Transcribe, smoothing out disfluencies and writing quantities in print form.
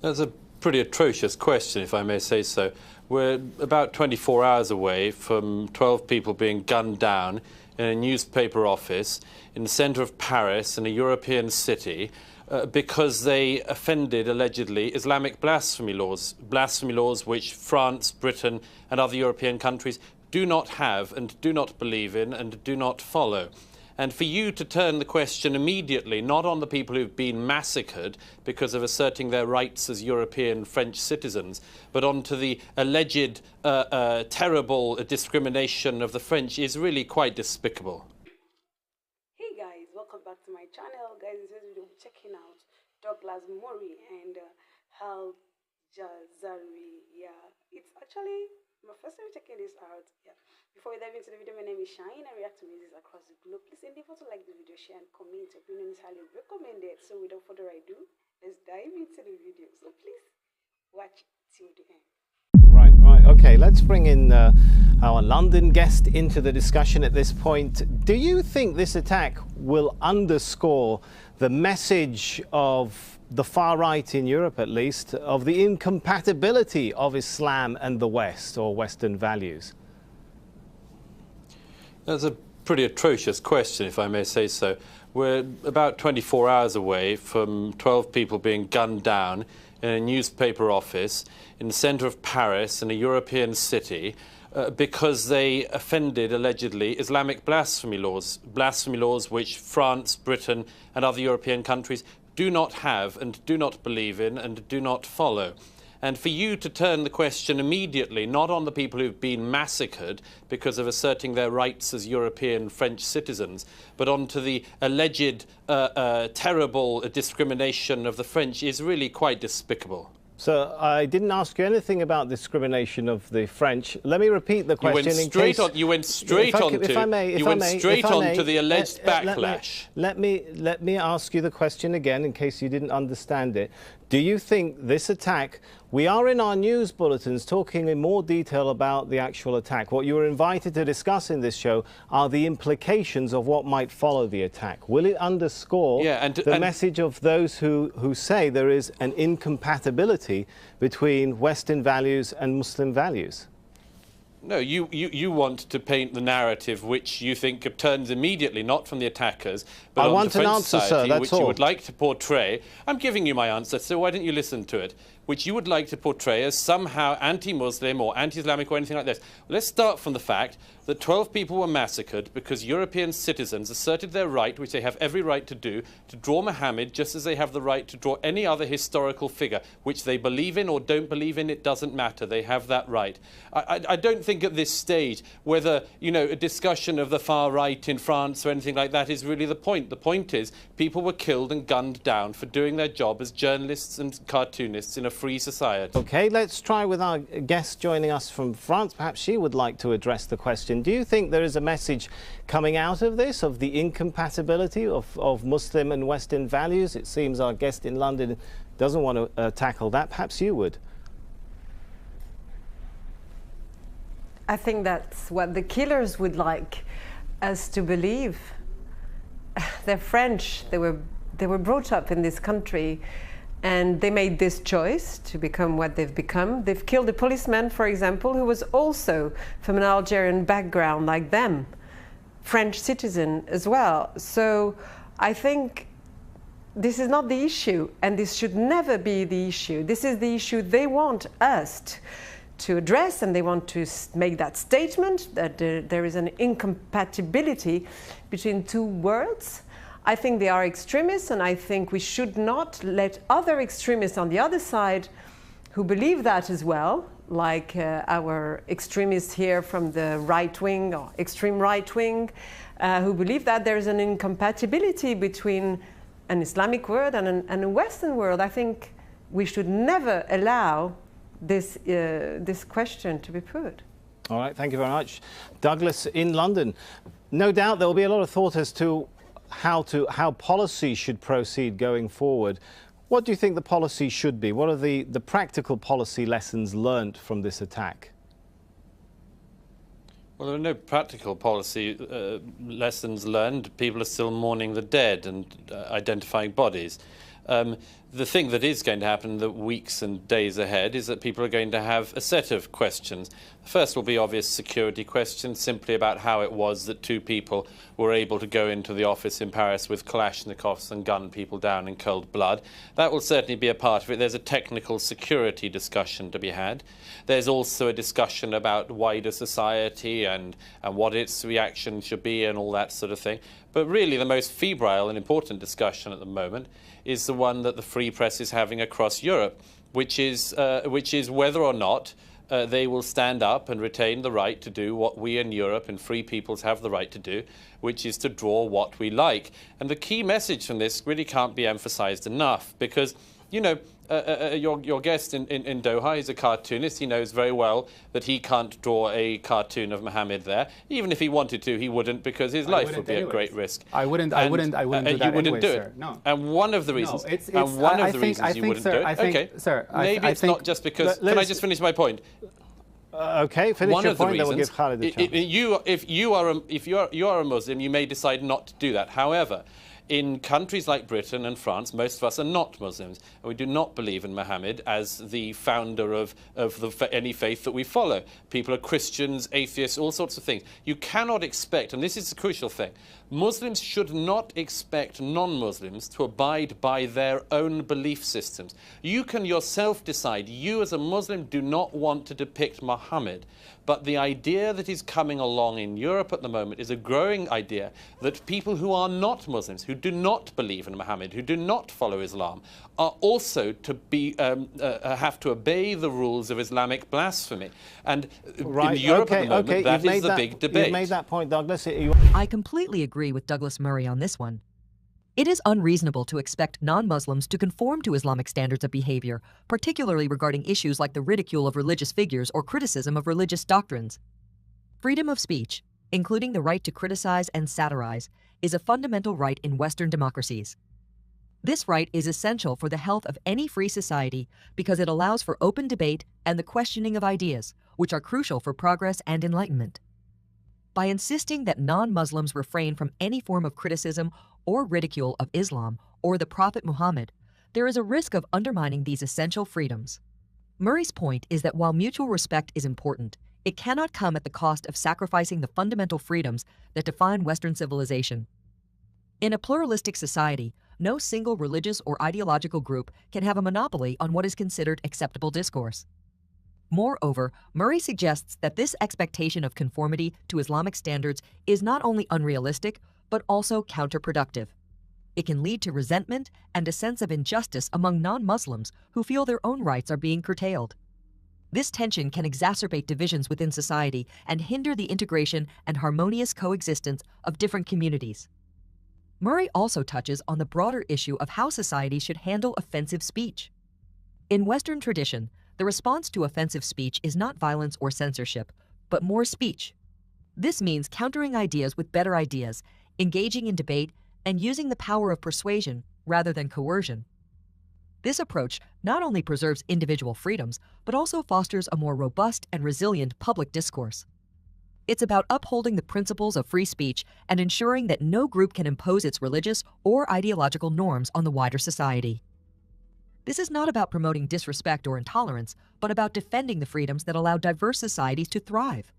That's a pretty atrocious question, if I may say so. We're about 24 hours away from 12 people being gunned down in a newspaper office in the centre of Paris, in a European city, because they offended, allegedly, Islamic blasphemy laws which France, Britain and other European countries do not have and do not believe in and do not follow. And for you to turn the question immediately, not on the people who've been massacred because of asserting their rights as European French citizens, but onto the alleged terrible discrimination of the French is really quite despicable. Hey guys, welcome back to my channel. Guys, in this video we're checking out Douglas Murray and Aljazeera. Yeah, it's actually my first time checking this out. Yeah. Before we dive into the video, my name is Shine. I react to music across the globe. Please endeavor to like the video, share and comment. Your opinion is highly recommended. So without further ado, let's dive into the video. So please watch till the end. Right. Okay, let's bring in our London guest into the discussion at this point. Do you think this attack will underscore the message of the far right in Europe, at least, of the incompatibility of Islam and the West, or Western values? That's a pretty atrocious question, if I may say so. We're about 24 hours away from 12 people being gunned down in a newspaper office in the centre of Paris, in a European city, because they offended, allegedly, Islamic blasphemy laws which France, Britain and other European countries do not have and do not believe in and do not follow. And for you to turn the question immediately, not on the people who've been massacred because of asserting their rights as European French citizens, but onto the alleged terrible discrimination of the French is really quite despicable. So I didn't ask you anything about discrimination of the French. Let me repeat the question. You went straight on to the alleged backlash. Let me ask you the question again in case you didn't understand it. Do you think this attack, we are in our news bulletins talking in more detail about the actual attack. What you were invited to discuss in this show are the implications of what might follow the attack. Will it underscore the message of those who say there is an incompatibility between Western values and Muslim values? No, you want to paint the narrative which you think turns immediately, not from the attackers, but on the French society, which you would like to portray. I'm giving you my answer, so why don't you listen to it? Which you would like to portray as somehow anti-Muslim or anti-Islamic or anything like this. Let's start from the fact that 12 people were massacred because European citizens asserted their right, which they have every right to do, to draw Muhammad just as they have the right to draw any other historical figure, which they believe in or don't believe in, it doesn't matter. They have that right. I don't think at this stage whether, you know, a discussion of the far right in France or anything like that is really the point. The point is people were killed and gunned down for doing their job as journalists and cartoonists in a free society. Okay, let's try with our guest joining us from France. Perhaps she would like to address the question. Do you think there is a message coming out of this, of the incompatibility of Muslim and Western values? It seems our guest in London doesn't want to tackle that. Perhaps you would. I think that's what the killers would like us to believe. They're French. They were brought up in this country, and they made this choice to become what they've become. They've killed a policeman, for example, who was also from an Algerian background like them, French citizen as well. So I think this is not the issue, and this should never be the issue. This is the issue they want us to address, and they want to make that statement that there is an incompatibility between two worlds. I think they are extremists, and I think we should not let other extremists on the other side who believe that as well, like our extremists here from the right wing or extreme right wing, who believe that there is an incompatibility between an Islamic world and a Western world. I think we should never allow this question to be put. All right, thank you very much. Douglas in London. No doubt there will be a lot of thought as to how policy should proceed going forward. What do you think the policy should be? What are the practical policy lessons learnt from this attack? Well, there are no practical policy lessons learned. People are still mourning the dead and identifying bodies. the thing that is going to happen in the weeks and days ahead is that people are going to have a set of questions. The first will be obvious security questions, simply about how it was that two people were able to go into the office in Paris with Kalashnikovs and gun people down in cold blood. That will certainly be a part of it. There's a technical security discussion to be had. There's also a discussion about wider society and what its reaction should be and all that sort of thing. But really the most febrile and important discussion at the moment is the one that the free press is having across Europe, which is whether or not they will stand up and retain the right to do what we in Europe and free peoples have the right to do, which is to draw what we like. And the key message from this really can't be emphasized enough, because, you know, your guest in Doha is a cartoonist. He knows very well that he can't draw a cartoon of Mohammed there. Even if he wanted to, he wouldn't, because his life would be at great risk. I wouldn't do that you wouldn't anyway, do sir. it. No. And one of the reasons, reasons you wouldn't do it. Okay, sir, maybe it's not just because. Can I just finish my point? Okay, finish your point, then we'll give Khalid a chance. If you are a Muslim, you may decide not to do that. However, in countries like Britain and France, most of us are not Muslims, and we do not believe in Muhammad as the founder of any faith that we follow. People are Christians, atheists, all sorts of things. You cannot expect, and this is the crucial thing, Muslims should not expect non-Muslims to abide by their own belief systems. You can yourself decide, you as a Muslim do not want to depict Muhammad, but the idea that is coming along in Europe at the moment is a growing idea that people who are not Muslims, who do not believe in Muhammad, who do not follow Islam, are also to be have to obey the rules of Islamic blasphemy. And in Europe at the moment, that is the big debate. You've made that point, Douglas. I completely agree with Douglas Murray on this one. It is unreasonable to expect non-Muslims to conform to Islamic standards of behavior, particularly regarding issues like the ridicule of religious figures or criticism of religious doctrines. Freedom of speech, including the right to criticize and satirize, is a fundamental right in Western democracies. This right is essential for the health of any free society because it allows for open debate and the questioning of ideas, which are crucial for progress and enlightenment. By insisting that non-Muslims refrain from any form of criticism or ridicule of Islam or the Prophet Muhammad, there is a risk of undermining these essential freedoms. Murray's point is that while mutual respect is important, it cannot come at the cost of sacrificing the fundamental freedoms that define Western civilization. In a pluralistic society, no single religious or ideological group can have a monopoly on what is considered acceptable discourse. Moreover, Murray suggests that this expectation of conformity to Islamic standards is not only unrealistic, but also counterproductive. It can lead to resentment and a sense of injustice among non-Muslims who feel their own rights are being curtailed. This tension can exacerbate divisions within society and hinder the integration and harmonious coexistence of different communities. Murray also touches on the broader issue of how society should handle offensive speech. In Western tradition, the response to offensive speech is not violence or censorship, but more speech. This means countering ideas with better ideas, engaging in debate, and using the power of persuasion rather than coercion. This approach not only preserves individual freedoms, but also fosters a more robust and resilient public discourse. It's about upholding the principles of free speech and ensuring that no group can impose its religious or ideological norms on the wider society. This is not about promoting disrespect or intolerance, but about defending the freedoms that allow diverse societies to thrive.